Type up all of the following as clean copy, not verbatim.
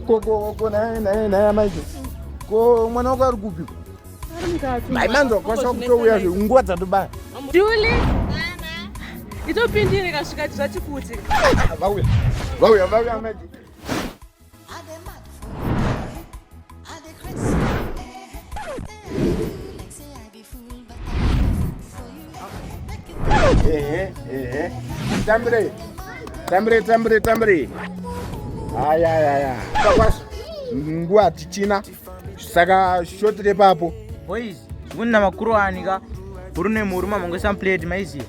Go na maji. Go mwana wako arikupi. Maimanzo kwa sababu kutoa nguo za Dubai. Julie. Mama. Ito pindini kashika chikuti. Vawe maji. Tambre. Aya. Kwakwasha. Nguo tichina. Saka shotre papo. Boys, wunna makuru anika. Urune muruma mongesa plate maizi.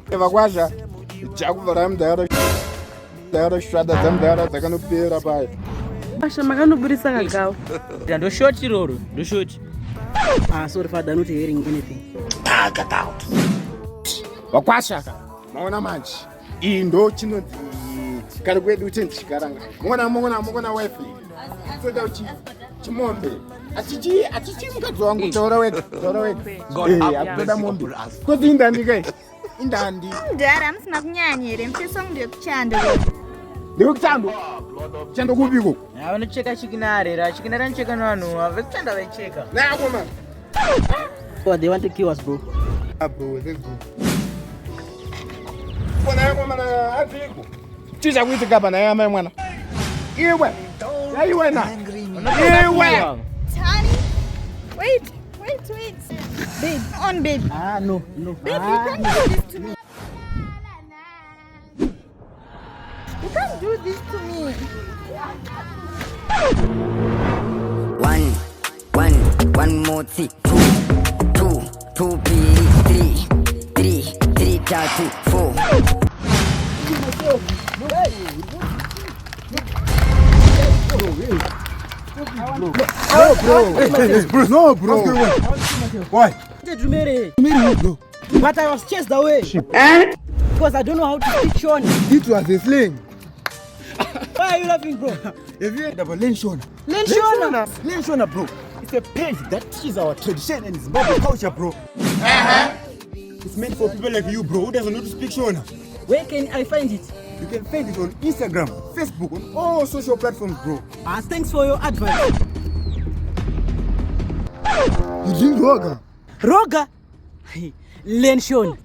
Kwakwasha. Chakuvara mdara. Dara shada zamdara takanopera pai. Asha makanoburisa kagao. Ndo short roro, ndo short. Sorry father, not hearing anything. Get out. Wakwasha. Maona manji. Indo chinoti. Kari kwedu uchenchikaranga. Mona wife. Soda uchi. Chimombe. Achichi mukadzi wangu tora wega. Akuda mombe. Kuti indandi kai. Indandi. Ndara musina kunyanyire mpiso ndiye kuchando. Ndiye kuchando. Chando kupiko. Vanocheka chikinarera ncheka nanu. Avekuchanda vaicheka. Na koma. Oh, they want to kill us, bro. Bro, let's go. Kona koma atiko. Chiza kuita kapa na yama mwana. Iwe na. Iwe. Tani. Wait. Babe, on babe. No. Babe, you can't do this to me. You can't do this to me. One more tick. Two, three, 4. No, bro. Why? To marry who, bro? But I was chased away. Because I don't know how to speak shona. It was a sling. Why are you laughing, bro? Have you heard about shona? Shona, bro. It's a page that teaches our tradition and Zimbabwe culture, bro. It's meant for people like you, bro, who doesn't know to speak shona. Where can I find it? You can find it on Instagram, Facebook, on all social platforms, bro. Thanks for your advice. You drink Roga? Roga? Learn shona.